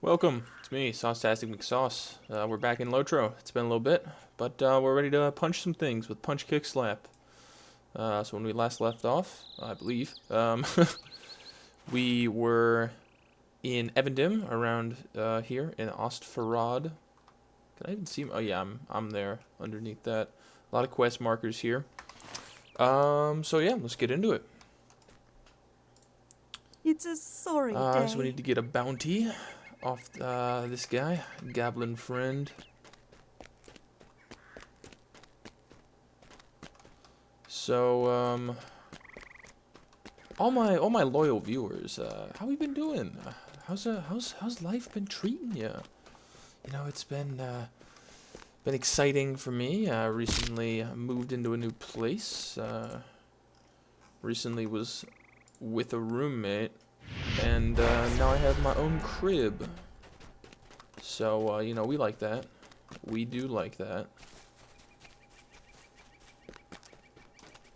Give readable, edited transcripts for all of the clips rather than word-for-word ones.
Welcome, it's me, Saucetastic McSauce. We're back in Lotro. It's been a little bit, but we're ready to punch some things with Punch Kick Slap. So when we last left off, I believe, we were in Evendim, around here in Ostfarad. Can I even see him? Oh yeah, I'm there underneath that. A lot of quest markers here. So yeah, let's get into it. It's a sorry day. So we need to get a bounty off this guy, Goblin Friend. So all my loyal viewers, how we been doing? How's life been treating you? You know, it's been exciting for me. Recently moved into a new place. Recently was with a roommate, and now I have my own crib. So you know, we like that. We do like that.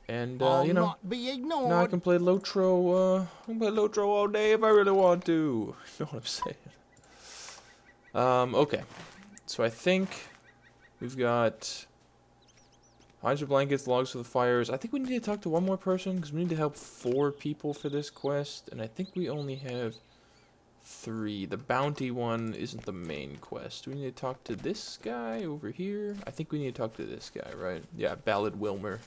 And you know, now I can play Lotro. I can play Lotro all day if I really want to. You know what I'm saying? Okay. So I think we've got hides for blankets, logs for the fires. I think we need to talk to one more person because we need to help 4 people for this quest, and I think we only have 3. The bounty one isn't the main quest. We need to talk to this guy over here. I think we need to talk to this guy, right? Yeah, Ballad Wilmer.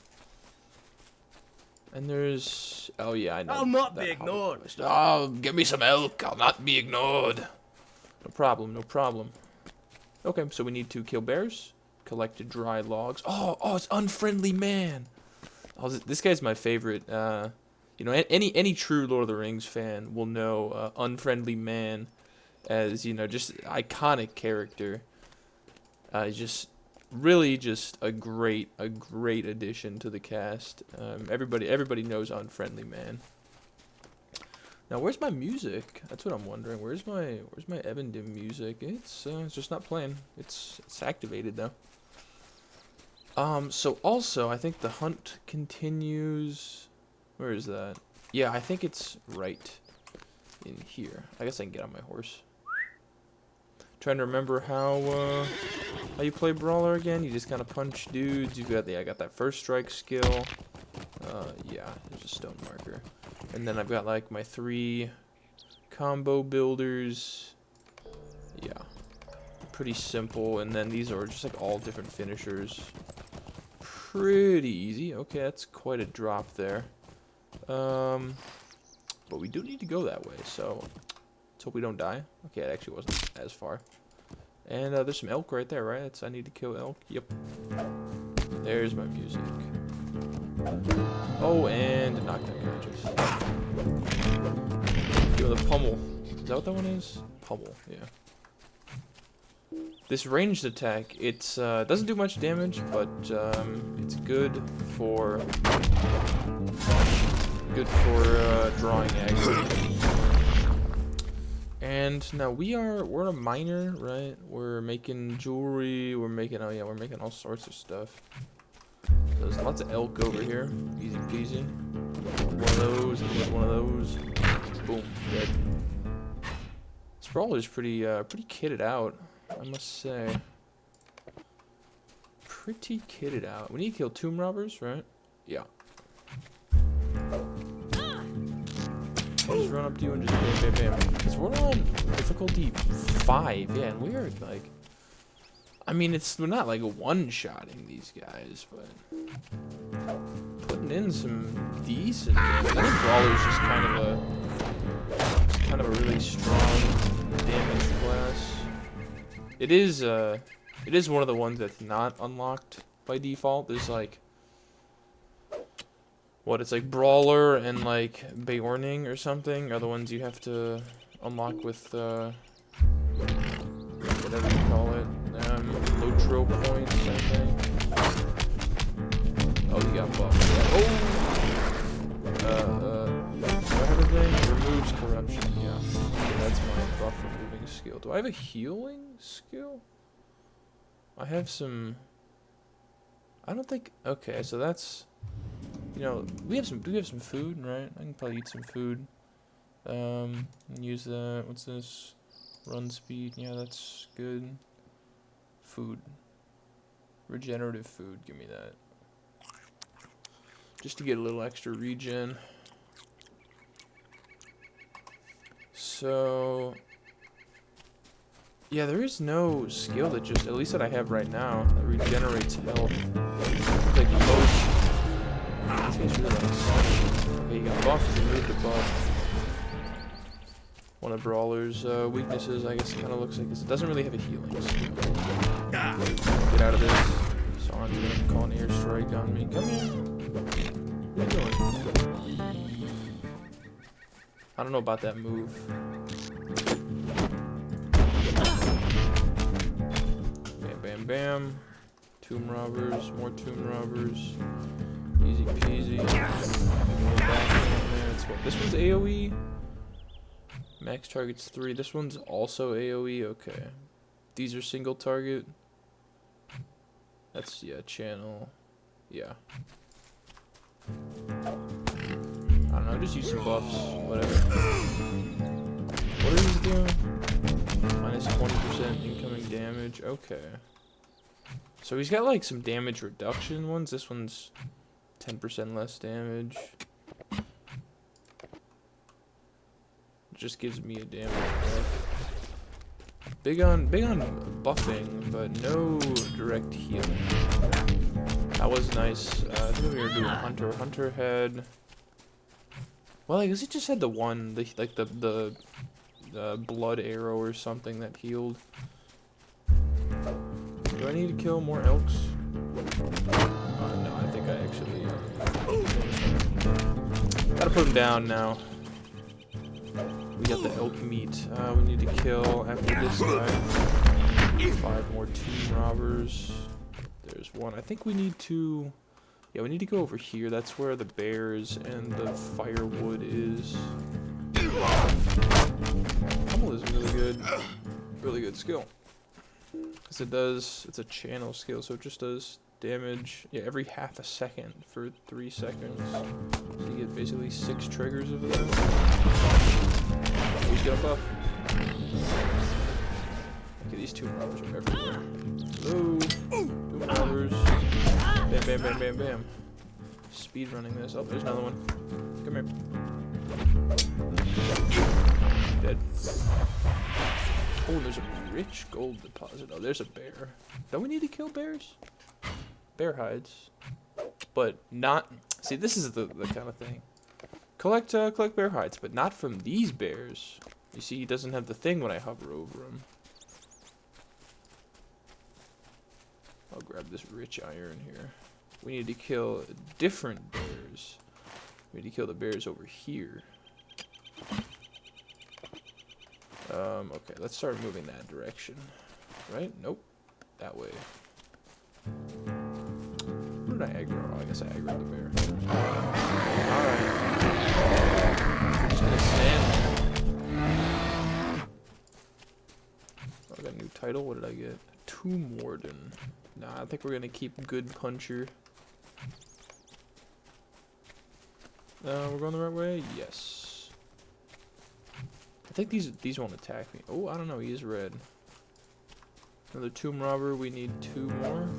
And there's... oh yeah, I know. I'll not be ignored. Oh, give me some elk. I'll not be ignored. No problem, no problem. Okay, so we need to kill bears, collect dry logs. Oh, it's Unfriendly Man. Oh, this guy's my favorite. You know, any true Lord of the Rings fan will know Unfriendly Man as, you know, just iconic character. Just really just a great addition to the cast. Everybody knows Unfriendly Man. Now, where's my music? That's what I'm wondering. Where's my Evendim music? It's just not playing. It's activated though. So also I think the hunt continues. Where is that? Yeah, I think it's right in here. I guess I can get on my horse. Trying to remember how you play Brawler again. You just kind of punch dudes. You got I got that first strike skill. Yeah, there's a stone marker. And then I've got like my 3 combo builders. Yeah, pretty simple. And then these are just like all different finishers. Pretty easy. Okay, that's quite a drop there. But we do need to go that way, so let's hope we don't die. Okay, it actually wasn't as far. And there's some elk right there, right? I need to kill elk. Yep. There's my music. Oh, and knockdown catches. Give it a pummel. Is that what that one is? Pummel, yeah. This ranged attack, it's doesn't do much damage, but it's good for drawing aggro. And now we're a miner, right? We're making jewelry. We're making all sorts of stuff. There's lots of elk over here. Easy peasy. One of those, and one of those. Boom, dead. This brawler's pretty kitted out, I must say. Pretty kitted out. We need to kill tomb robbers, right? Yeah. I'll just run up to you and just bam, bam, bam. Because we're on difficulty 5, yeah, and we're like, I mean, we're not like one-shotting these guys, but putting in some decent damage. I think Brawler's just kind of a really strong damage class. It is one of the ones that's not unlocked by default. There's like, it's like Brawler and like Beorning or something are the ones you have to unlock with whatever you call it, Lotro points, I think. Oh, you got buffed. What other thing? Removes corruption. Yeah, that's my buff removing skill. Do I have a healing skill? I have some. I don't think. Okay, so that's. You know, do we have some food, right? I can probably eat some food. Use that. What's this? Run speed, yeah, that's good. Food. Regenerative food, give me that. Just to get a little extra regen. So, yeah, there is no skill that just, at least that I have right now, that regenerates health. It's like most. This guy's really like, okay, you got buffs, you removed the buff. One of Brawler's weaknesses, I guess, kind of looks like this. It doesn't really have a healing skill. Get out of this. Someone's gonna call an airstrike on me. Come here. What are you doing? I don't know about that move. Bam, bam, bam. Tomb robbers, more tomb robbers. Easy peasy. This one's AoE. Max target's 3. This one's also AoE. Okay. These are single target. That's, yeah, channel. Yeah. I don't know, just use some buffs. Whatever. What are these doing? Minus 20% incoming damage. Okay. So he's got like some damage reduction ones. This one's 10% less damage. Just gives me a damage buff. Big on buffing, but no direct healing. That was nice. I think we were doing Hunter. Hunter had, well, I guess he just had the one, the blood arrow or something that healed. Do I need to kill more elks? No, I think I actually gotta put him down now. We got the elk meat. We need to kill after this guy. 5 more tomb robbers. There's one. I think we need to. Yeah, we need to go over here. That's where the bears and the firewood is. Pummel is really good. Really good skill. Because it does. It's a channel skill, so it just does damage. Yeah, every half a second for 3 seconds. So you get basically 6 triggers of that. He's got a buff. Okay, these tomb robbers are everywhere. Hello. Tomb robbers. Bam, bam, bam, bam, bam. Speed running this. Oh, there's another one. Come here. Dead. Oh, there's a rich gold deposit. Oh, there's a bear. Don't we need to kill bears? Bear hides. But not... See, this is the kind of thing. Collect bear hides, but not from these bears. You see, he doesn't have the thing when I hover over him. I'll grab this rich iron here. We need to kill different bears. We need to kill the bears over here. Okay, let's start moving that direction. Right? Nope. That way. Where did I aggro? Oh, I guess I aggroed the bear. Alright. We're just gonna stand there. Oh, I got a new title. What did I get? Tomb Warden. Nah, I think we're gonna keep Good Puncher. We're going the right way? Yes. I think these won't attack me. Oh, I don't know. He is red. Another tomb robber. We need 2 more.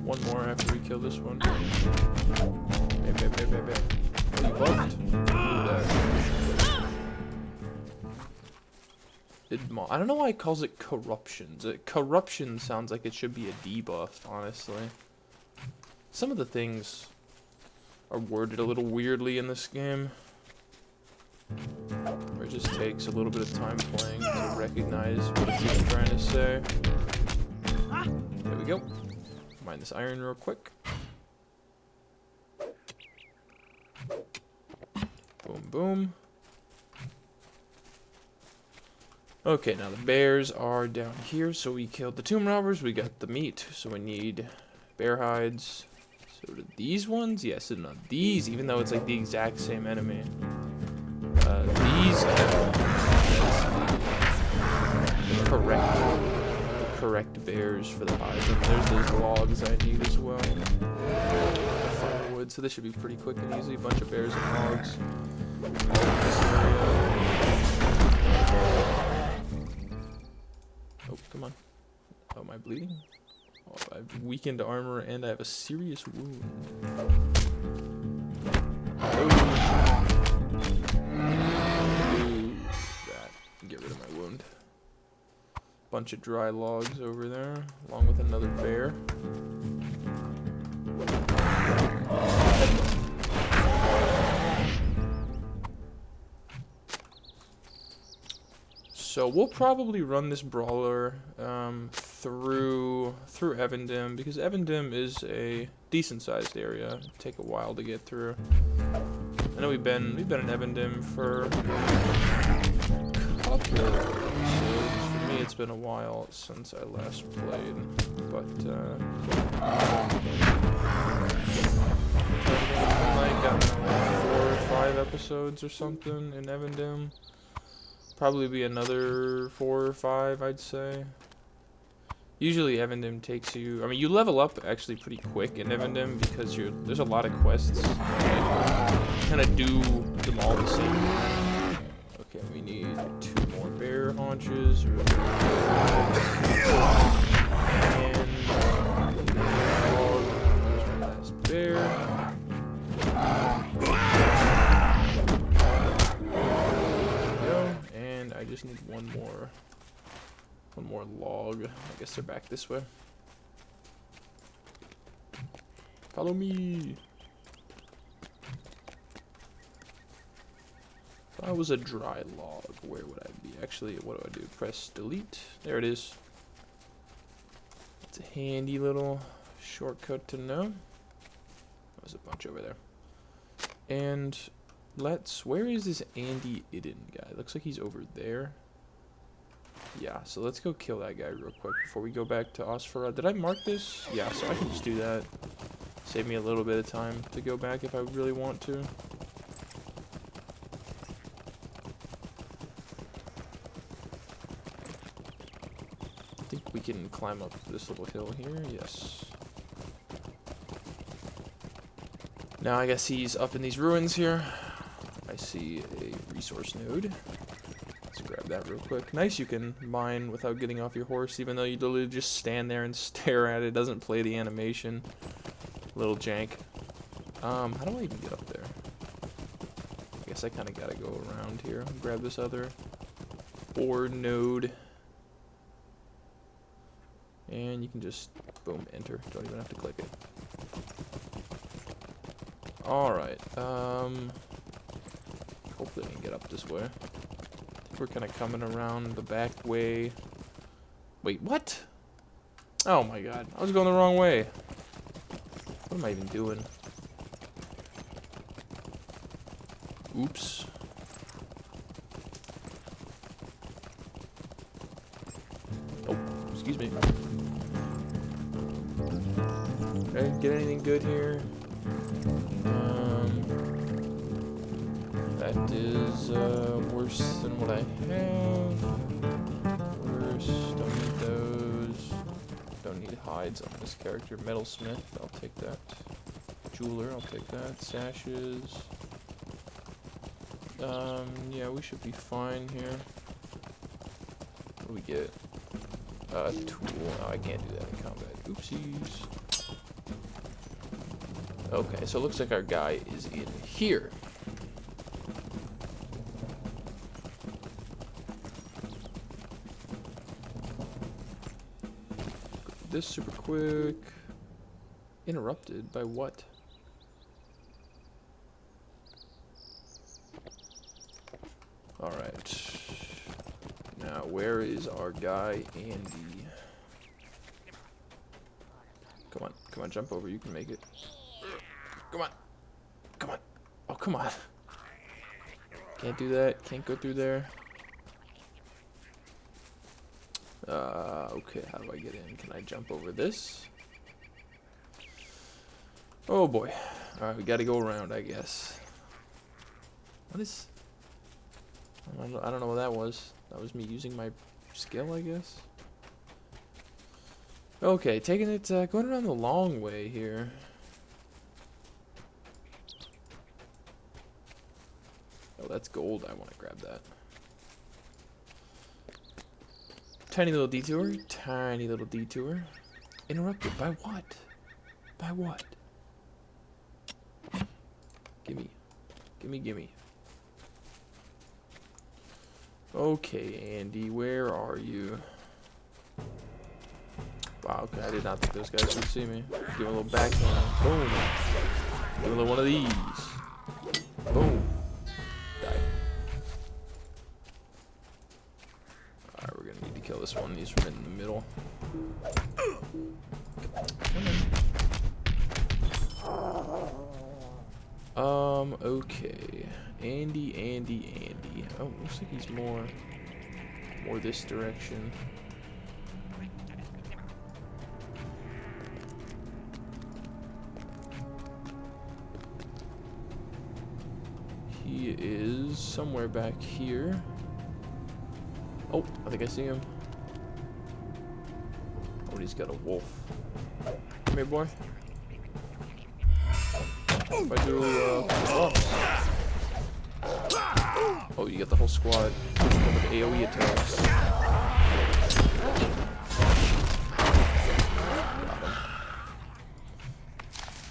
1 more after we kill this one. Bam, bam, bam, bam, bam. Oh, you buffed. I don't know why it calls it corruptions. Corruption sounds like it should be a debuff, honestly. Some of the things are worded a little weirdly in this game. Where it just takes a little bit of time playing to recognize what it's even trying to say. There we go. Mine this iron real quick. Boom, boom. Okay, now the bears are down here, so we killed the tomb robbers. We got the meat, so we need bear hides. So do these ones? Yes, and not these, even though it's like the exact same enemy. These are the correct bears for the hides. And there's those logs I need as well. Firewood, so this should be pretty quick and easy. A bunch of bears and logs. am I bleeding? Oh, I've weakened armor and I have a serious wound. Oh. That. Get rid of my wound. Bunch of dry logs over there, along with another bear. So we'll probably run this brawler through Evandim, because Evandim is a decent sized area. It'll take a while to get through. I know we've been in Evandim for a couple of episodes. For me, it's been a while since I last played, but I got 4 or 5 episodes or something in Evandim. Probably be another 4 or 5, I'd say. Usually Evandim takes you, I mean, you level up actually pretty quick in Evandim because there's a lot of quests. Kind of do them all the same. Okay, we need 2 more bear haunches. And last bear. I just need one more log. I guess they're back this way. Follow me. If I was a dry log, where would I be? Actually, what do I do? Press delete. There it is. It's a handy little shortcut to know. There's a bunch over there. And where is this Andy Idden guy? Looks like he's over there. Yeah, so let's go kill that guy real quick before we go back to Osfara. Did I mark this? Yeah, so I can just do that. Save me a little bit of time to go back if I really want to. I think we can climb up this little hill here. Yes. Now I guess he's up in these ruins here. I see a resource node. Let's grab that real quick. Nice, you can mine without getting off your horse, even though you literally just stand there and stare at it. It doesn't play the animation. Little jank. How do I even get up there? I guess I kind of gotta go around here. Grab this other ore node. And you can just, boom, enter. Don't even have to click it. Alright, hopefully I can get up this way. I think we're kind of coming around the back way. Wait, what? Oh my god, I was going the wrong way. What am I even doing? Oops. Oh, excuse me. Did I get anything good here? That is worse than what I have. Worse. Don't need those. Don't need hides on this character. Metalsmith, I'll take that. Jeweler, I'll take that. Sashes. Yeah, we should be fine here. What do we get? Tool. Oh, I can't do that in combat. Oopsies. Okay, so it looks like our guy is in here. This super quick. Interrupted by what? Alright. Now, where is our guy, Andy? Come on, jump over. You can make it. Come on. Come on. Oh, come on. Can't do that. Can't go through there. Okay, how do I get in? Can I jump over this? Oh boy. Alright, we gotta go around, I guess. What is... I don't know what that was. That was me using my skill, I guess. Okay, taking it, going around the long way here. Oh, that's gold. I want to grab that. Tiny little detour. Tiny little detour. Interrupted by what? By what? Gimme. Gimme, gimme. Okay, Andy, where are you? Wow, okay, I did not think those guys would see me. Give him a little backhand. Boom. Give him a little one of these. Boom. Die. Alright, we're gonna need to kill this one. He's right in the middle. Okay. Andy. Oh, looks like he's more this direction. He is somewhere back here. Oh, I think I see him. Oh, he's got a wolf. Come here, boy. If I do, oh, you got the whole squad with AoE attacks. Got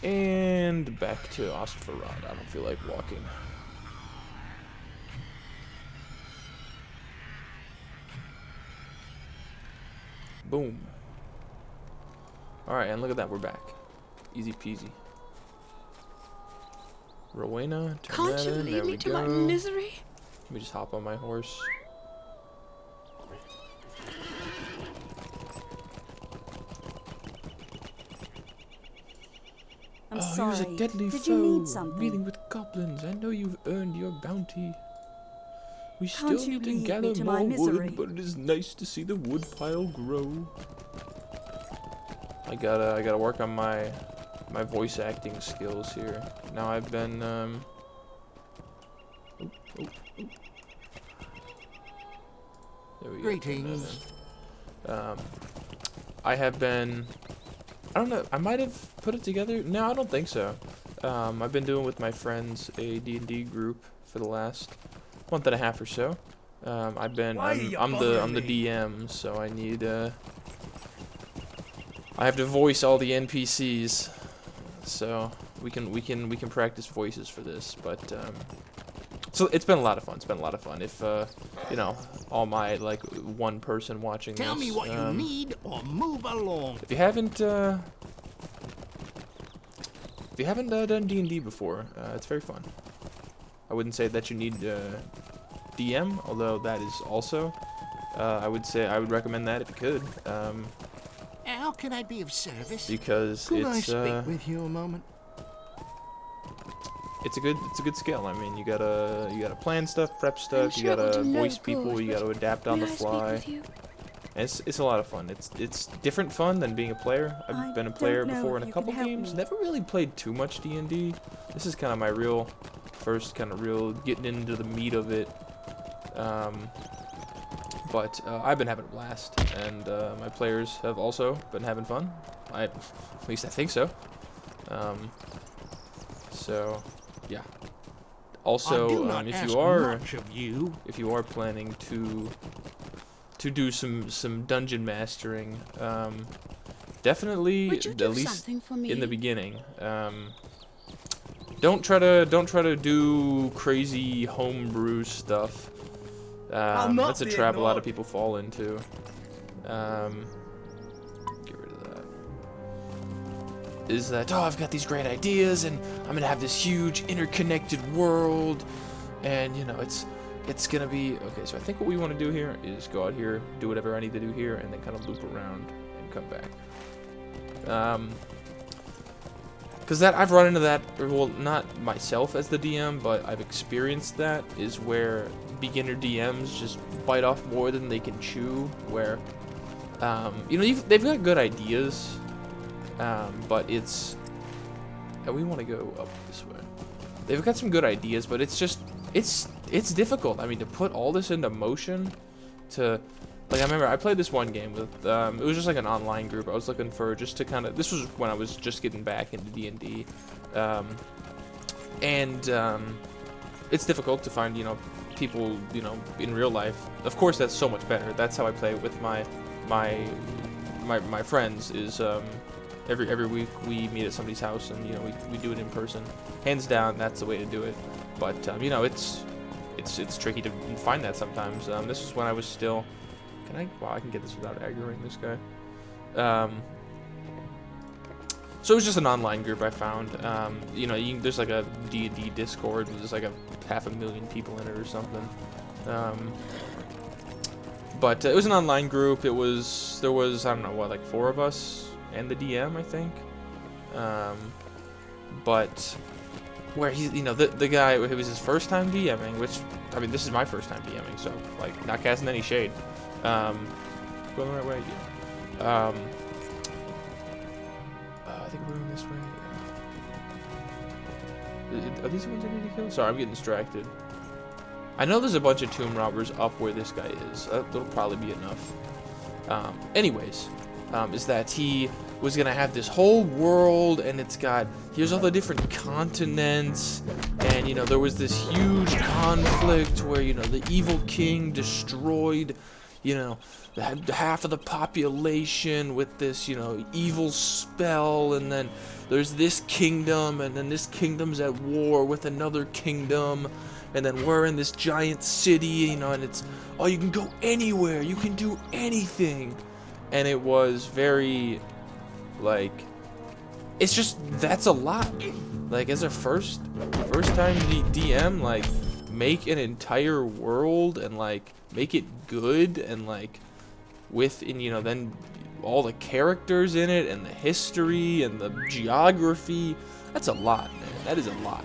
him. And back to Ostvarad. I don't feel like walking. Boom. Alright, and look at that, we're back. Easy peasy. Rowena, turn Can't that you in. leave There me we to go. my misery? Let me just hop on my horse. I'm He sorry. was a deadly Did foe, you need something? dealing with goblins. I know you've earned your bounty. We Can't still you need to leave me gather to more my misery? wood, but it is nice to see the wood pile grow. I gotta work on my voice acting skills here. Now I've been There we go. Greetings. I have been. I don't know. I might have put it together. No, I don't think so. I've been doing with my friends a D&D group for the last month and a half or so. I'm the DM, so I need I have to voice all the NPCs, so we can practice voices for this. But so it's been a lot of fun. It's been a lot of fun. If you know, all my like one person watching Tell this, me what you need or move along. if you haven't done D&D before, it's very fun. I wouldn't say that you need DM, although that is also. I would say I would recommend that if you could, How can I be of service? because Could I it's speak with you a moment? it's a good skill. I mean, you gotta plan stuff, prep stuff, you sure it will gotta do no voice people, good, you but gotta adapt on May the I speak fly. with you? And it's a lot of fun. It's different fun than being a player. I've I been a player don't know before if in a you couple can help games. me. Never really played too much D&D. This is kind of my real first kind of real getting into the meat of it. But I've been having a blast, and my players have also been having fun. At least I think so. So, yeah. Also, I do not if ask you are much of you. planning to do some dungeon mastering, definitely Would you at do least something for me? in the beginning. Don't try to do crazy homebrew stuff. That's a trap a lot of people fall into. Get rid of that. Is that, oh, I've got these great ideas and I'm gonna have this huge interconnected world, and you know it's gonna be okay. So I think what we want to do here is go out here, do whatever I need to do here, and then kind of loop around and come back. Because that I've run into that, or, well, not myself as the DM, but I've experienced that, is where beginner DMs just bite off more than they can chew. Where, you know, they've got good ideas, but it's, and we want to go up this way. They've got some good ideas, but it's just, it's difficult. I mean, to put all this into motion, to. Like, I remember I played this one game with, it was just like an online group. I was looking for just to kind of, this was when I was just getting back into D&D. It's difficult to find, you know, people, you know, in real life, of course that's so much better. That's how I play with my friends. Is every week we meet at somebody's house and, you know, we do it in person. Hands down, that's the way to do it. But you know, it's tricky to find that sometimes. This was when I was still. Can I? Wow, I can get this without aggroing this guy. So it was just an online group I found. You know, there's like a D&D Discord. There's like 500,000 people in it or something. But it was an online group. There was, I don't know what, like 4 of us and the DM, I think. But where he's, you know, the guy, it was his first time DMing, which, I mean, this is my first time DMing, so like not casting any shade. Going the right way, yeah. I think we're going this way. Are these the ones I need to kill? Sorry, I'm getting distracted. I know there's a bunch of tomb robbers up where this guy is. That'll probably be enough. Anyways, is that he was gonna have this whole world, and it's got, here's all the different continents, and you know, there was this huge conflict where, you know, the evil king destroyed, you know, half of the population with this, you know, evil spell, and then there's this kingdom, and then this kingdom's at war with another kingdom, and then we're in this giant city, you know, and it's, oh, you can go anywhere, you can do anything. And it was very, like, it's just, that's a lot. Like, as a first time DM, like, make an entire world and, like, make it good, and, like, with, and, you know, then all the characters in it, and the history, and the geography, that's a lot, man. That is a lot.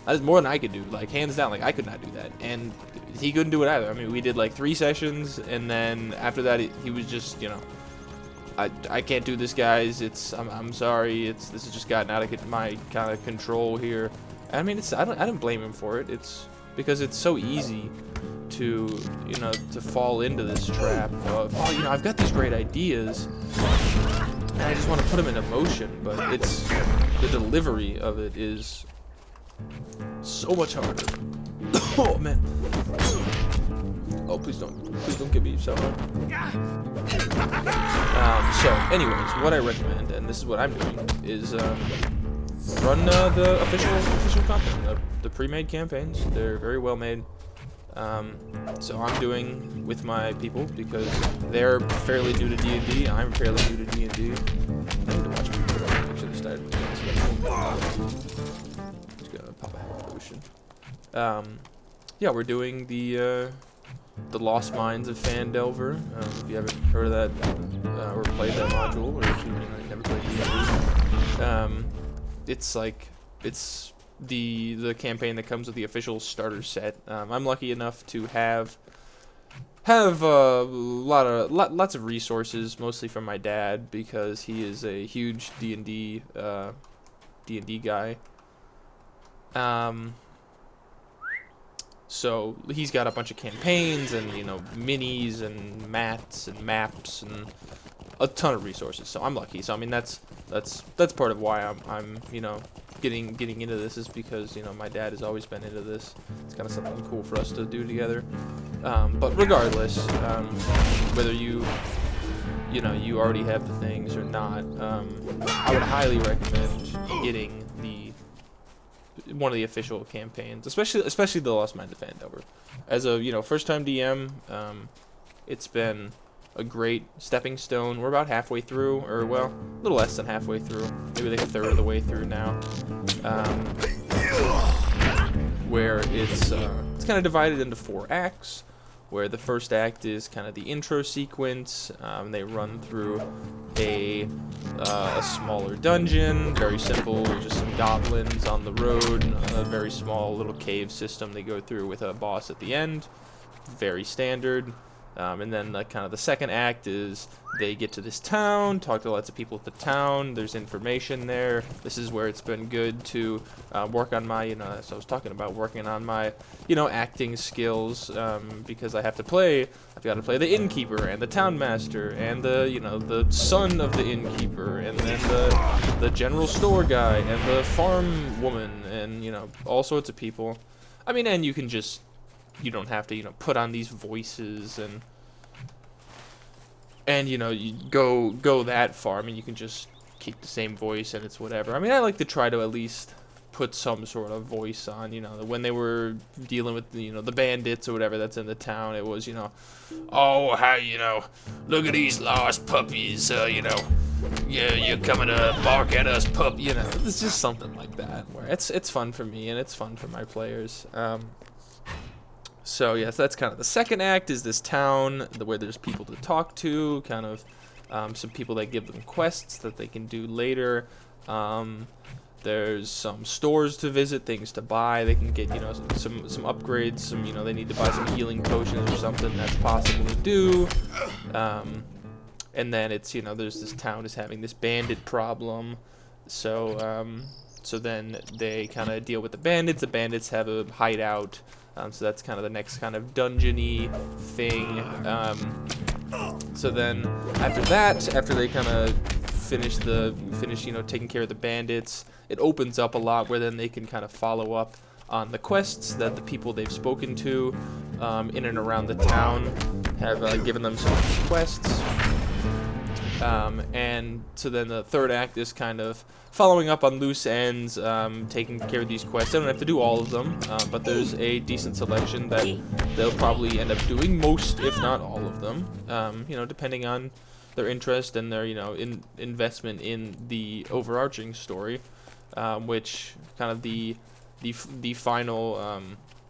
That is more than I could do, like, hands down. Like, I could not do that, and he couldn't do it either. I mean, we did like 3 sessions, and then after that, he was just, you know, I can't do this, guys. I'm sorry. This has just gotten out of my kind of control here. I mean, I don't blame him for it. It's because it's so easy to, you know, to fall into this trap of, oh, you know, I've got these great ideas, and I just want to put them into motion, but it's the delivery of it is so much harder. Oh man. Oh, please don't give me so hard. So anyways, what I recommend, and this is what I'm doing, is run the official campaign, the pre-made campaigns. They're very well made. So I'm doing with my people because they're fairly new to D&D. I'm fairly new to D&D. I need to watch people. I should have started. Just gonna pop a health potion. Yeah, we're doing the Lost Mines of Phandelver. If you haven't heard of that or played that module, or if you never played D&D, it's like the campaign that comes with the official starter set. I'm lucky enough to have lots of resources, mostly from my dad, because he is a huge D&D guy. So he's got a bunch of campaigns and, you know, minis and mats and maps and a ton of resources. So I'm lucky. So I mean, that's part of why I'm you know, getting into this, is because, you know, my dad has always been into this. It's kind of something cool for us to do together. But regardless, whether you already have the things or not, I would highly recommend getting one of the official campaigns, especially the Lost Mines of Phandelver. As a, you know, first time DM, it's been a great stepping stone. We're about halfway through, or well, a little less than halfway through, maybe like a third of the way through now. Where it's kind of divided into 4 acts. Where the first act is kind of the intro sequence. They run through a smaller dungeon, very simple, just some goblins on the road, a very small little cave system they go through with a boss at the end, very standard. And then kind of the second act is they get to this town, talk to lots of people at the town, there's information there. This is where it's been good to work on my, you know, as I was talking about, working on my, you know, acting skills, because I've got to play the innkeeper and the town master and the, you know, the son of the innkeeper, and then the general store guy and the farm woman, and, you know, all sorts of people. I mean, and you can just you don't have to, you know, put on these voices and you know, you go that far. I mean, you can just keep the same voice and it's whatever. I mean, I like to try to at least put some sort of voice on, you know, when they were dealing with, you know, the bandits or whatever that's in the town. It was, you know, oh, how, you know, look at these lost puppies, you know, yeah, you're coming to bark at us, pup, you know. It's just something like that where it's fun for me and it's fun for my players. So yes, that's kind of the second act, is this town where there's people to talk to, kind of some people that give them quests that they can do later. There's some stores to visit, things to buy. They can get, you know, some upgrades. Some, you know, they need to buy some healing potions or something. That's possible to do. And then it's, you know, there's this town is having this bandit problem. So so then they kind of deal with the bandits. The bandits have a hideout. So that's kind of the next kind of dungeon-y thing. So then after that, after they kind of finish, you know, taking care of the bandits, it opens up a lot where then they can kind of follow up on the quests that the people they've spoken to in and around the town have given them some quests. And so then the third act is kind of following up on loose ends, taking care of these quests. They don't have to do all of them, but there's a decent selection that they'll probably end up doing most, if not all of them, you know, depending on their interest and their, you know, investment in the overarching story, which kind of the final,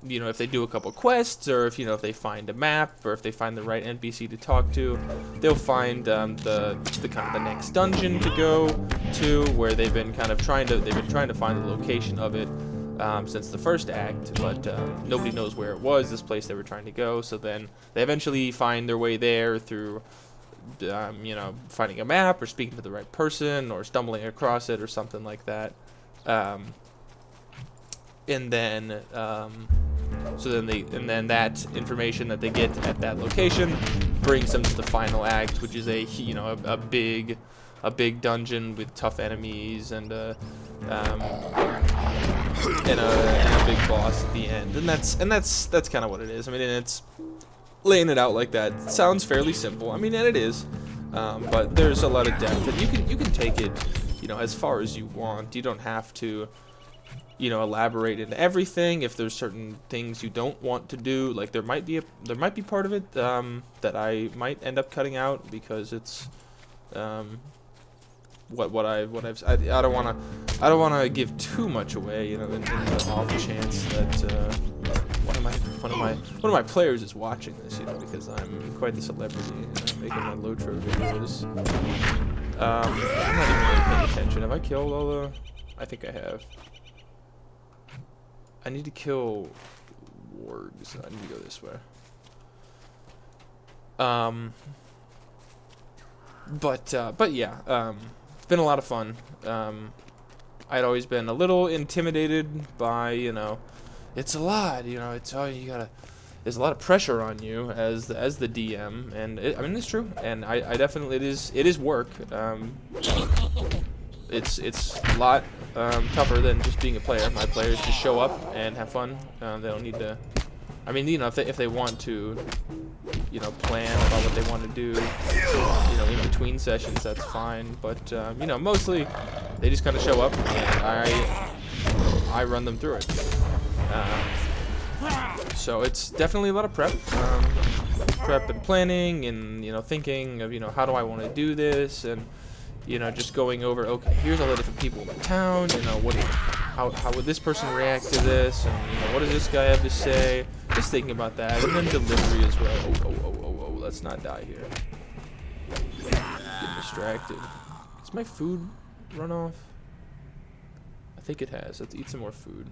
you know, if they do a couple quests, or if, you know, if they find a map, or if they find the right NPC to talk to, they'll find the kind of the next dungeon to go to, where they've been trying to find the location of it since the first act, but nobody knows where it was, this place they were trying to go. So then they eventually find their way there through you know, finding a map or speaking to the right person or stumbling across it or something like that. And then then that information that they get at that location brings them to the final act, which is a big dungeon with tough enemies and a big boss at the end. And that's kind of what it is. I mean, and it's laying it out like that. It sounds fairly simple. I mean, and it is, but there's a lot of depth, and you can take it, you know, as far as you want. You don't have to, you know, elaborate into everything. If there's certain things you don't want to do, like there might be part of it that I might end up cutting out because it's I don't want to give too much away, you know, in the off chance that one of my players is watching this, you know, because I'm quite the celebrity and I'm making my Lotro videos. I'm not even really paying attention. Have I killed all the? I think I have. I need to kill wargs. I need to go this way. But yeah, it's been a lot of fun. I'd always been a little intimidated by, you know, it's a lot, you know, it's all you gotta. There's a lot of pressure on you as the DM, and I mean, it's true, and I definitely it is work. It's a lot tougher than just being a player. My players just show up and have fun. They don't need to. I mean, you know, if they want to, you know, plan about what they want to do, you know, in between sessions, that's fine. But you know, mostly they just kind of show up and I run them through it. So it's definitely a lot of prep and planning, and, you know, thinking of, you know, how do I want to do this, and, you know, just going over, okay, here's all the different people in the town, you know, how would this person react to this, and, you know, what does this guy have to say, just thinking about that, and then delivery as well. Oh, let's not die here. Get distracted. Has my food run off? I think it has. Let's eat some more food.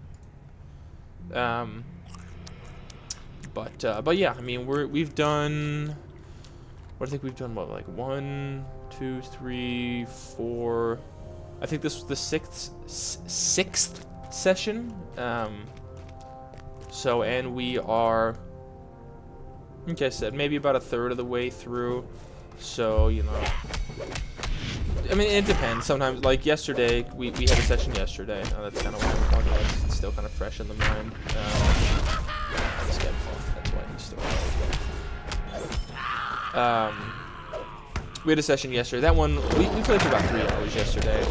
But yeah, I mean, we've done, what I think we've done, what, like 1, 2, 3, 4, I think this was the sixth session. So, and we are, like I said, maybe about a third of the way through. So, you know, I mean, it depends. Sometimes, like yesterday, we had a session yesterday. That's kind of why I'm talking about it. It's still kind of fresh in the mind. This guy we had a session yesterday. That one, we played for about 3 hours yesterday.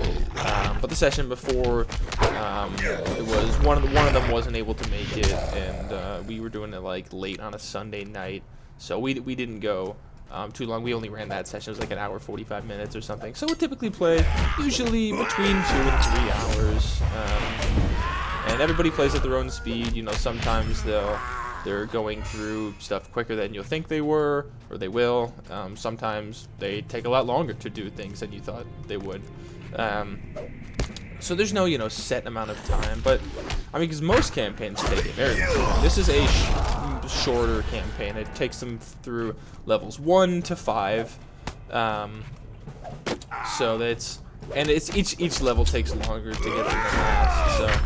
But the session before, it was one of them wasn't able to make it, and we were doing it like late on a Sunday night, so we didn't go too long. We only ran that session. It was like an hour 45 minutes or something. So we typically play usually between 2 and 3 hours, and everybody plays at their own speed. You know, sometimes they're going through stuff quicker than you'll think they were, or they will. Sometimes they take a lot longer to do things than you thought they would. So there's no, you know, set amount of time, but I mean, because most campaigns take a very long time. This is a shorter campaign. It takes them through levels 1 to 5. So that's, and it's each level takes longer to get through the last.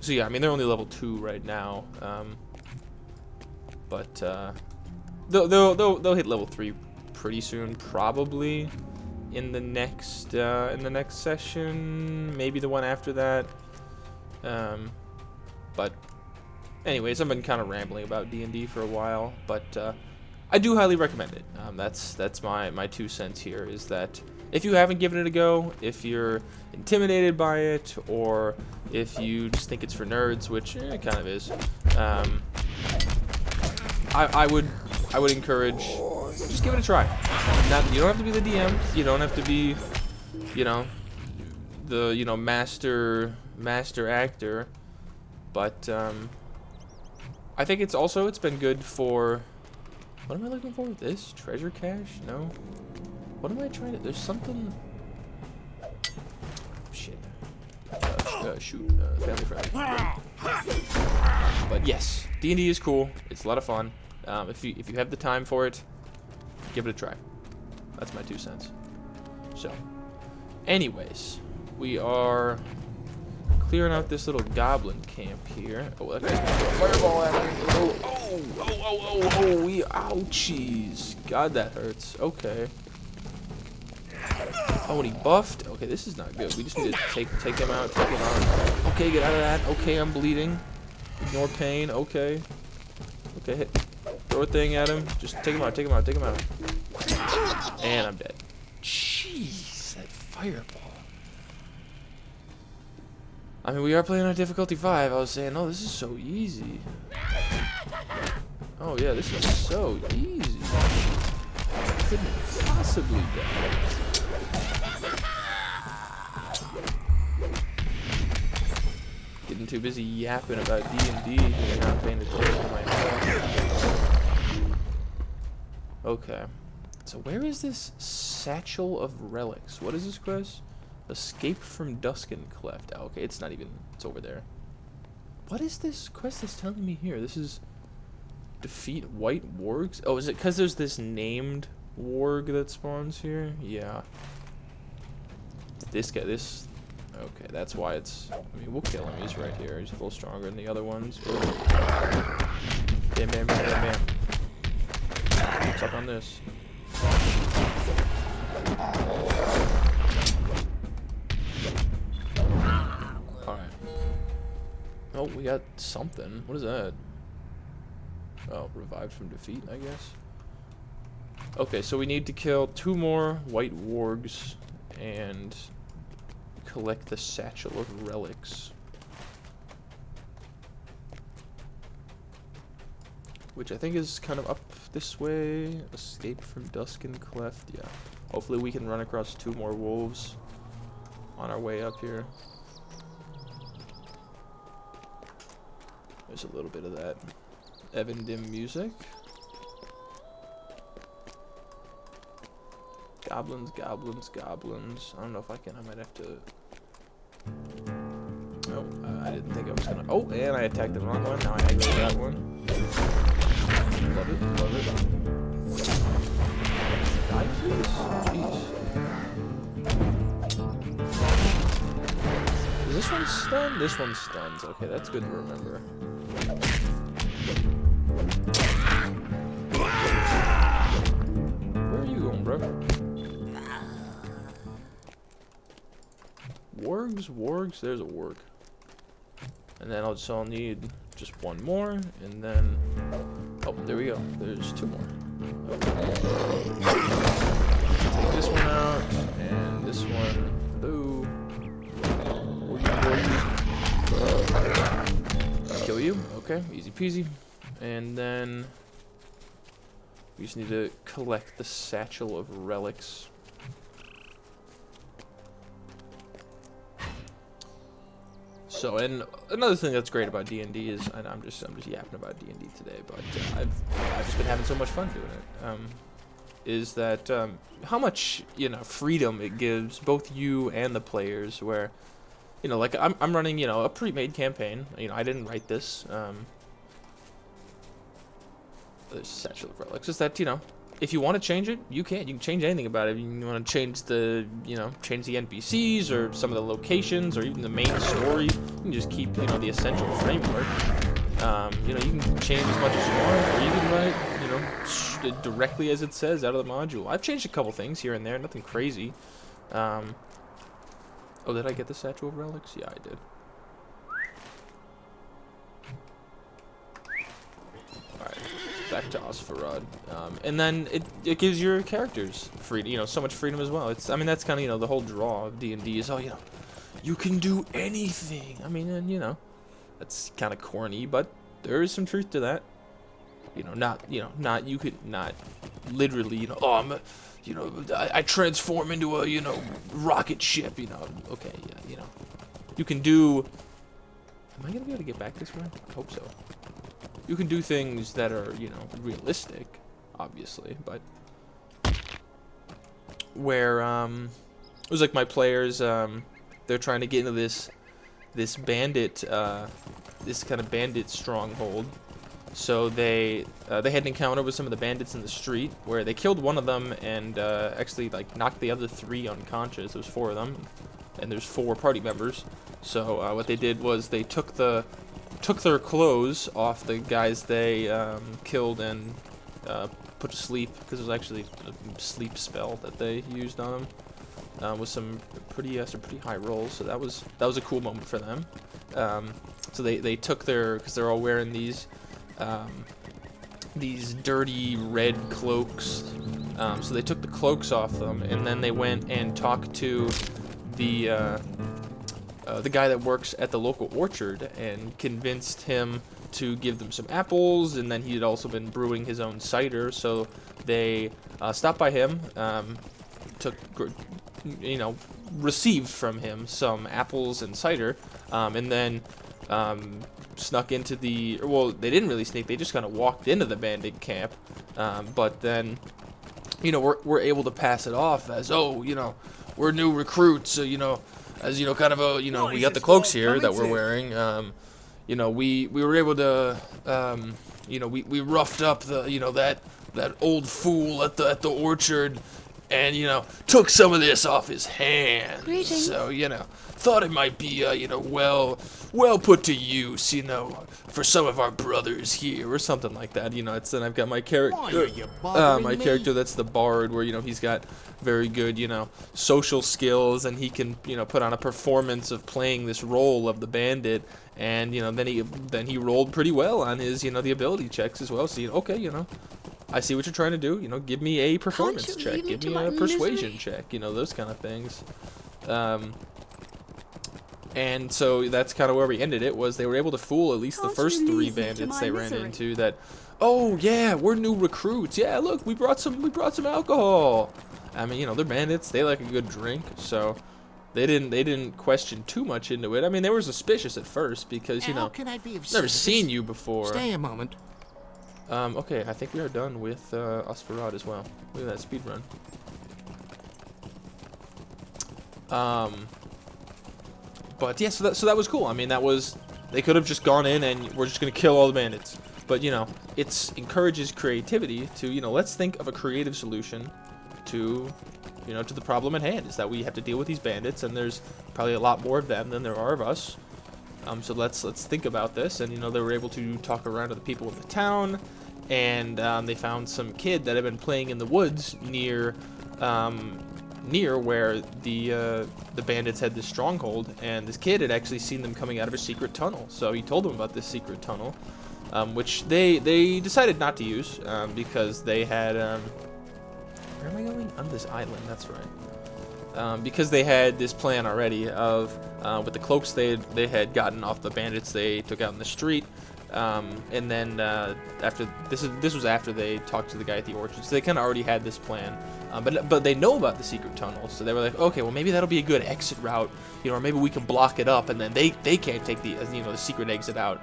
So yeah, I mean, they're only level 2 right now, but they'll hit level 3 pretty soon, probably in the next session, maybe the one after that. But anyways, I've been kind of rambling about D&D for a while, but I do highly recommend it. That's my 2 cents here, is that if you haven't given it a go, if you're intimidated by it, or if you just think it's for nerds, which it kind of is, I would encourage, just give it a try. You don't have to be the DM. You don't have to be, you know, the master actor. But I think it's been good for. What am I looking for? This treasure cache? No. What am I trying to? There's something. Shit. Shoot. Family friendly. But yes, D&D is cool. It's a lot of fun. If you have the time for it, give it a try. That's my 2 cents. So, anyways, we are clearing out this little goblin camp here. Oh, that guy's gonna throw a fireball at me. Oh, ouchies. God, that hurts. Okay. Oh, and he buffed. Okay, this is not good. We just need to take him out, Okay, get out of that. Okay, I'm bleeding. Ignore pain. Okay. Okay, hit. Throw a thing at him. Just take him out. And I'm dead. Jeez, that fireball. I mean, we are playing on difficulty 5. I was saying, oh, this is so easy. Oh, yeah, this is so easy. Couldn't possibly die. Getting too busy yapping about D&D and not paying attention to my health. Okay. So where is this satchel of relics? What is this quest? Escape from Duskin Cleft. Oh, okay, it's not even. It's over there. What is this quest that's telling me here? This is defeat white wargs. Oh, is it because there's this named warg that spawns here? Yeah. This guy. This. Okay, that's why it's. I mean, we'll kill him. He's right here. He's a little stronger than the other ones. Bam, bam, bam, bam, bam. What's up on this? Alright. Oh, we got something. What is that? Oh, revived from defeat, I guess. Okay, so we need to kill 2 more white wargs and collect the satchel of relics. Which I think is kind of up this way. Escape from Duskin Cleft. Yeah. Hopefully we can run across 2 more wolves on our way up here. There's a little bit of that Evan Dim music. Goblins, goblins, goblins. I don't know if I can. I might have to. Oh, I didn't think I was gonna. Oh, and I attacked the wrong one. Now I aggro that one. Love it, love it. Die, please. Jeez. Is this one stunned? This one stuns. Okay, that's good to remember. Where are you going, bro? Wargs, there's a warg. And then I'll need just 1 more, and then Oh, there we go. There's 2 more. Okay. Take this one out, and this one. Boo. Kill you. Okay, easy peasy. And then we just need to collect the satchel of relics. So, and another thing that's great about D&D is, and I'm just yapping about D&D today, but I've just been having so much fun doing it. Is that how much freedom it gives both you and the players, where like I'm running a pre-made campaign. I didn't write this. There's a satchel of relics. Just that if you want to change it, you can. You can change anything about it. You want to change the change the NPCs or some of the locations or even the main story. You can just keep the essential framework. You can change as much as you want, or you can write directly as it says out of the module. I've changed a couple things here and there, nothing crazy. Oh, did I get the satchel of relics? Yeah, I did. Alright, back to Osfarad. And then it gives your characters freedom, so much freedom as well. I mean, that's kind of, the whole draw of D&D is, you can do anything. I mean, and, that's kind of corny, but there is some truth to that. Not you could not literally, I transform into a, rocket ship, okay, yeah, you can do, am I gonna be able to get back this way? I hope so. You can do things that are, realistic, obviously, but where, it was like my players, they're trying to get into this bandit, this kind of bandit stronghold. So they had an encounter with some of the bandits in the street where they killed one of them and actually knocked the other 3 unconscious. There's 4 of them, and there's 4 party members. So what they did was they took their clothes off the guys they killed and put to sleep, because it was actually a sleep spell that they used on them with some pretty high rolls. So that was a cool moment for them. So they took because they're all wearing these dirty red cloaks. So they took the cloaks off them, and then they went and talked to the guy that works at the local orchard and convinced him to give them some apples. And then he had also been brewing his own cider, so they stopped by him, received from him some apples and cider, and then snuck into they didn't really sneak, they just kind of walked into the bandit camp, but then we're able to pass it off as, we're new recruits, so as kind of a we got the cloaks here that we're wearing, we were able to we roughed up the that old fool at the orchard, and took some of this off his hands. Greetings. So thought it might be well put to use, for some of our brothers here, or something like that. Then I've got my character, character that's the bard, where he's got very good social skills, and he can put on a performance of playing this role of the bandit, and then he rolled pretty well on his the ability checks as well. So okay, I see what you're trying to do. Give me a performance check, give me a persuasion check, those kind of things. And so that's kind of where we ended it, was they were able to fool at least the first 3 bandits they ran into, that, oh yeah, we're new recruits. Yeah, look, we brought some alcohol. I mean, they're bandits, they like a good drink, so they didn't question too much into it. I mean, they were suspicious at first because, How can I be of never service? seen you before. Stay a moment. Okay, I think we are done with Osfarad as well. Look at that speed run. But yeah, so that was cool. I mean, they could have just gone in and we're just gonna kill all the bandits. But it encourages creativity to let's think of a creative solution to to the problem at hand. Is that we have to deal with these bandits, and there's probably a lot more of them than there are of us. So let's think about this. And they were able to talk around to the people in the town, and they found some kid that had been playing in the woods near where the bandits had this stronghold, and this kid had actually seen them coming out of a secret tunnel. So he told them about this secret tunnel, which they decided not to use because they had where am I going? On this island, that's right. Because they had this plan already of with the cloaks they had gotten off the bandits they took out in the street, and then after this was after they talked to the guy at the orchard, so they kind of already had this plan. But they know about the secret tunnel, so they were like, okay, well maybe that'll be a good exit route, you know, or maybe we can block it up, and then they can't take the the secret exit out.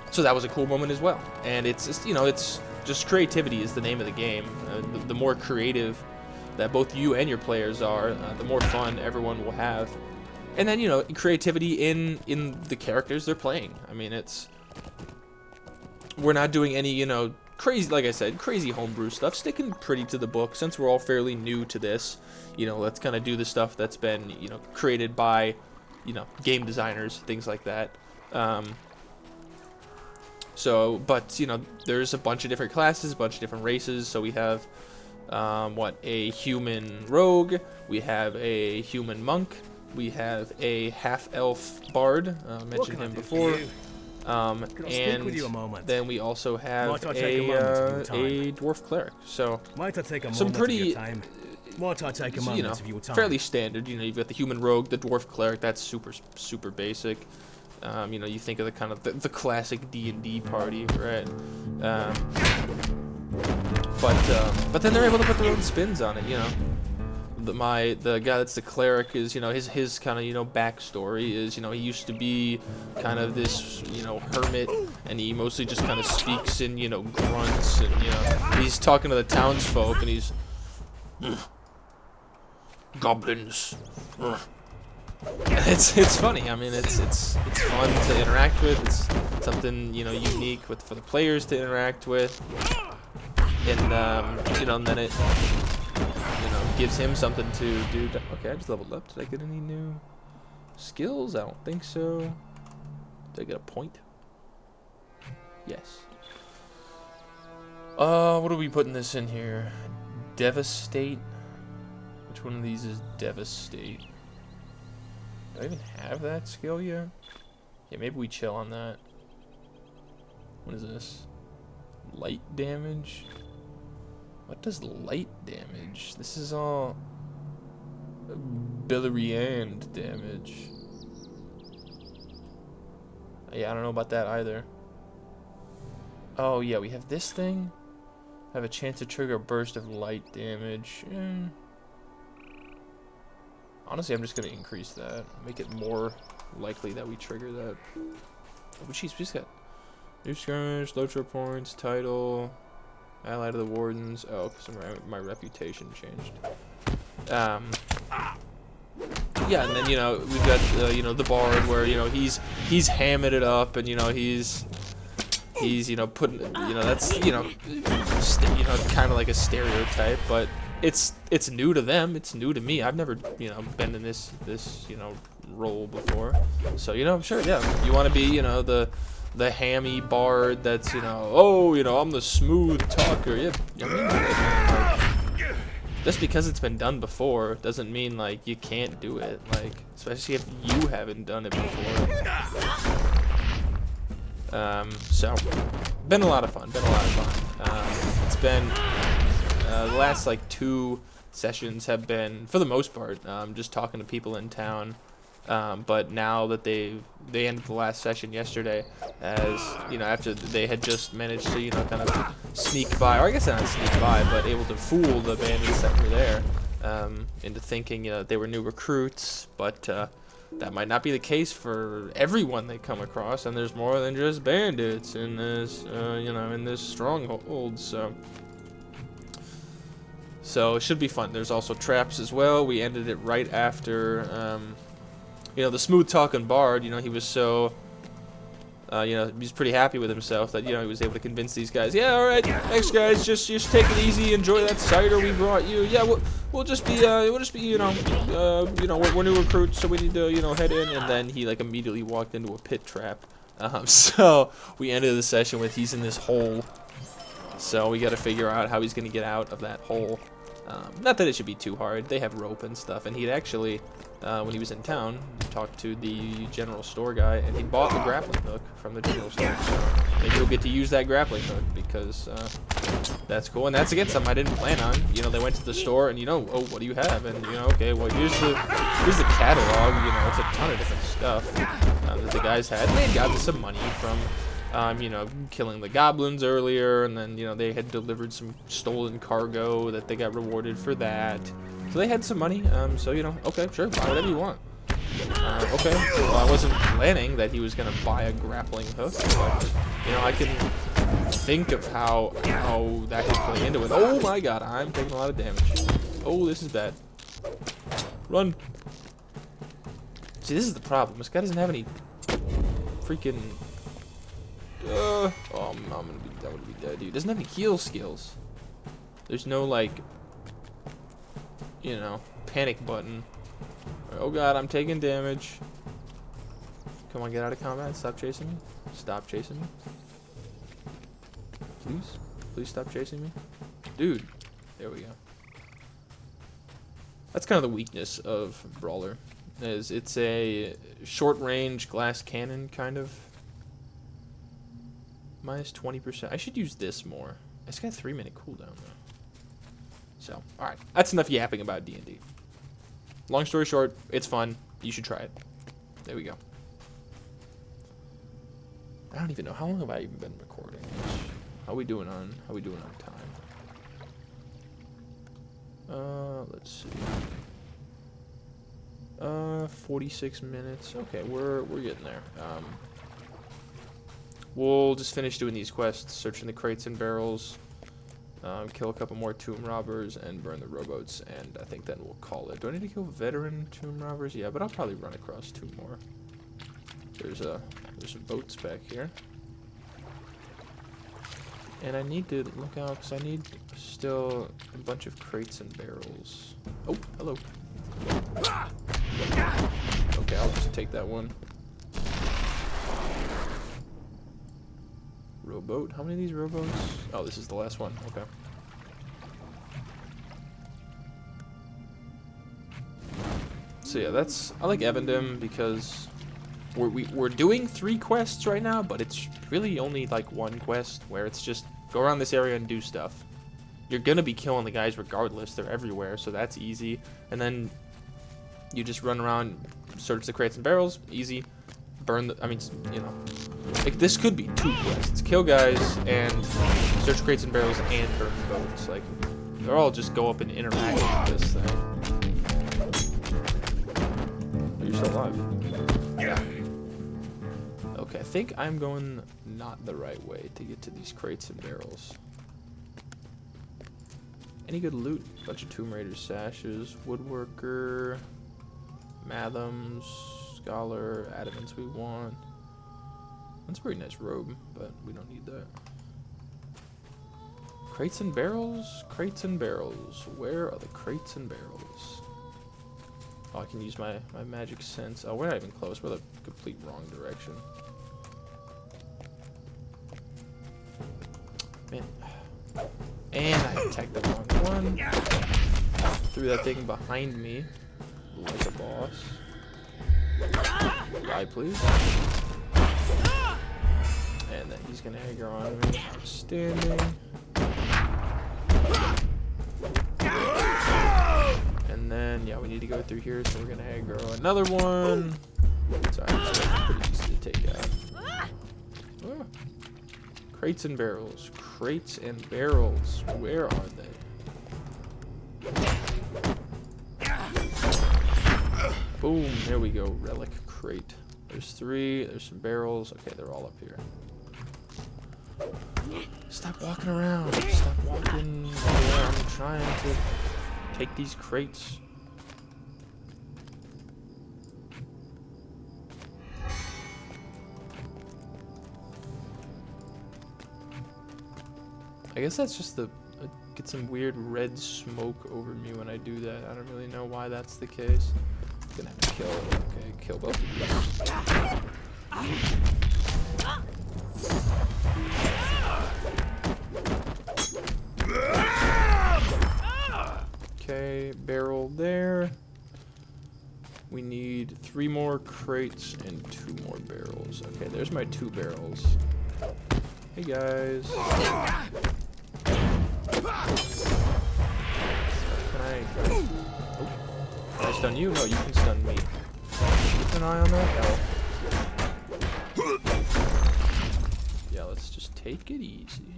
So that was a cool moment as well, and it's just, it's just creativity is the name of the game. The more creative that both you and your players are, the more fun everyone will have. And then creativity in the characters they're playing. I mean, we're not doing any crazy, like I said, crazy homebrew stuff. Sticking pretty to the book since we're all fairly new to this. Let's kind of do the stuff that's been created by game designers, things like that. But there's a bunch of different classes, a bunch of different races. So we have a human rogue, we have a human monk, we have a half-elf bard, mentioned him before, and then we also have a dwarf cleric. So some pretty, fairly standard. You've got the human rogue, the dwarf cleric. That's super basic. You think of the kind of the classic D&D party, right? But then they're able to put their own spins on it, The guy that's the cleric is, his kind of, backstory is, he used to be kind of this, hermit, and he mostly just kind of speaks in, grunts, and, he's talking to the townsfolk, and he's, goblins, It's funny. I mean, it's fun to interact with. It's something unique for the players to interact with, and and then it gives him something to do. Okay, I just leveled up. Did I get any new skills? I don't think so. Did I get a point? Yes. What are we putting this in here? Devastate. Which one of these is devastate? Do I even have that skill yet? Yeah, maybe we chill on that. What is this? Light damage? What does light damage? This is all Billeriand damage. Yeah, I don't know about that either. Oh yeah, we have this thing. Have a chance to trigger a burst of light damage. Honestly, I'm just going to increase that. Make it more likely that we trigger that. Oh, jeez, we just got new skirmish, low trip points, title, allied to the wardens. Oh, because my reputation changed. Yeah, and then, we've got, the bard where, he's hamming it up, and, he's putting, that's, kind of like a stereotype, but it's new to them. It's new to me. I've never, been in this role before. So, sure, yeah. You want to be, the hammy bard that's, I'm the smooth talker. Yeah, just because it's been done before doesn't mean, like, you can't do it. Like, especially if you haven't done it before. So, been a lot of fun. It's been... the last, 2 sessions have been, for the most part, just talking to people in town. But now that they ended the last session yesterday, as, after they had just managed to, kind of sneak by, or I guess not sneak by, but able to fool the bandits that were there, into thinking, they were new recruits, but, that might not be the case for everyone they come across, and there's more than just bandits in this, in this stronghold, So it should be fun. There's also traps as well. We ended it right after, the smooth-talking bard. He was so, he's pretty happy with himself that he was able to convince these guys. Yeah, all right, thanks guys. Just take it easy. Enjoy that cider we brought you. Yeah, we'll just be we're new recruits, so we need to head in. And then he immediately walked into a pit trap. So we ended the session with he's in this hole. So we got to figure out how he's gonna get out of that hole. Not that it should be too hard. They have rope and stuff, and he'd actually, when he was in town, talked to the general store guy, and he bought the grappling hook from the general store. So maybe you'll get to use that grappling hook because that's cool. And that's again something I didn't plan on. You know, they went to the store, and oh, what do you have? And okay, well here's the catalog. It's a ton of different stuff that the guys had. And they had gotten some money from. Killing the goblins earlier, and then, they had delivered some stolen cargo that they got rewarded for that. So they had some money, okay, sure, buy whatever you want. Okay, well, I wasn't planning that he was going to buy a grappling hook, but, I can think of how that could play into it. Oh my god, I'm taking a lot of damage. Oh, this is bad. Run. See, this is the problem. This guy doesn't have any freaking... I'm gonna be dead, dude. Doesn't have any heal skills. There's no, like, panic button. Oh god, I'm taking damage. Come on, get out of combat. Stop chasing me. Stop chasing me. Please? Please stop chasing me. Dude. There we go. That's kind of the weakness of Brawler. It's a short-range glass cannon, kind of. Minus 20%. I should use this more. It's got a 3-minute cooldown, though. So, alright. That's enough yapping about D&D. Long story short, it's fun. You should try it. There we go. I don't even know. How long have I even been recording? How we doing on time? Let's see. 46 minutes. Okay, we're getting there. We'll just finish doing these quests, searching the crates and barrels, kill a couple more tomb robbers, and burn the rowboats, and I think then we'll call it. Do I need to kill veteran tomb robbers? Yeah, but I'll probably run across 2 more. There's some boats back here. And I need to look out, because I need still a bunch of crates and barrels. Oh, hello. Okay, I'll just take that one. Rowboat? How many of these rowboats? Oh, this is the last one. Okay. So yeah, I like Evendom because we're doing 3 quests right now, but it's really only like 1 quest where it's just go around this area and do stuff. You're gonna be killing the guys regardless. They're everywhere, so that's easy. And then you just run around, search the crates and barrels, easy. Burn the, like this could be 2 quests. Kill guys and search crates and barrels and burn boats. Like, they're all just go up and interact with this thing. Oh, you're still alive. Yeah. Okay, I think I'm going not the right way to get to these crates and barrels. Any good loot? Bunch of Tomb Raider sashes, woodworker, Mathams, Scholar, Adamants we want. That's a very nice robe, but we don't need that. Crates and barrels? Crates and barrels. Where are the crates and barrels? Oh, I can use my magic sense. Oh, we're not even close. We're the complete wrong direction. Man. And I attacked the wrong one. Threw that thing behind me like a boss. Die, please. And then he's gonna aggro on me. Standing. And then, yeah, we need to go through here, so we're gonna aggro another one. Sorry, that's pretty easy to take out. Oh. Crates and barrels. Crates and barrels. Where are they? Boom, there we go. Relic crate. There's 3. There's some barrels. Okay, they're all up here. Stop walking around. Stop walking around. I'm trying to take these crates. I guess that's just I get some weird red smoke over me when I do that. I don't really know why that's the case. I'm gonna have to kill. Okay, kill both of these. Okay, barrel there. We need 3 more crates and 2 more barrels. Okay, there's my 2 barrels. Hey guys. Can I stun you? No, you can stun me. Keep an eye on that. Oh. Yeah, let's just take it easy.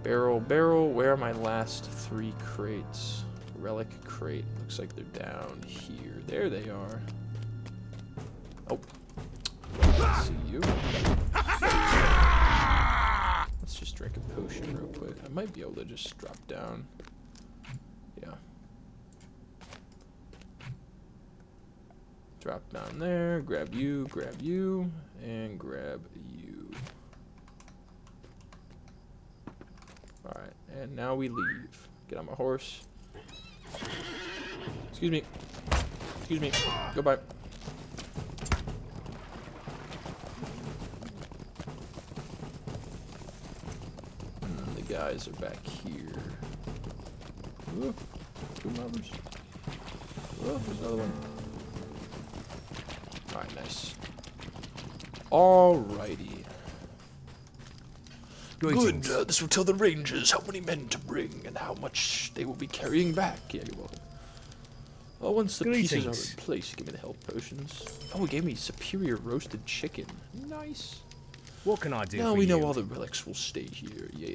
Barrel, barrel. Where are my last 3 crates? Relic crate. Looks like they're down here. There they are. Oh. I see you. Let's just drink a potion real quick. I might be able to just drop down. Yeah. Drop down there. Grab you, and grab you. Alright, and now we leave. Get on my horse. Excuse me. Excuse me. Goodbye. The guys are back here. Ooh, 2 mobbers. Oh, there's another one. Alright, nice. Alrighty. Good. This will tell the rangers how many men to bring and how much they will be carrying back. Yeah, you're welcome. Oh, once the pieces are in place, give me the health potions. Oh, it gave me superior roasted chicken. Nice. What can I do Now for we you? know all the relics will stay here. Yeah.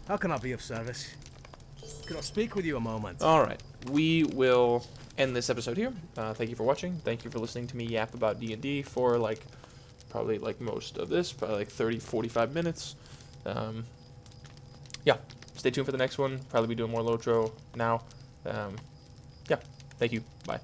How can I be of service? Could I speak with you a moment? Alright, we will end this episode here. Thank you for watching. Thank you for listening to me yap about D&D for probably most of this, probably 30, 45 minutes. Yeah, stay tuned for the next one. Probably be doing more Lotro now. Yeah, thank you. Bye.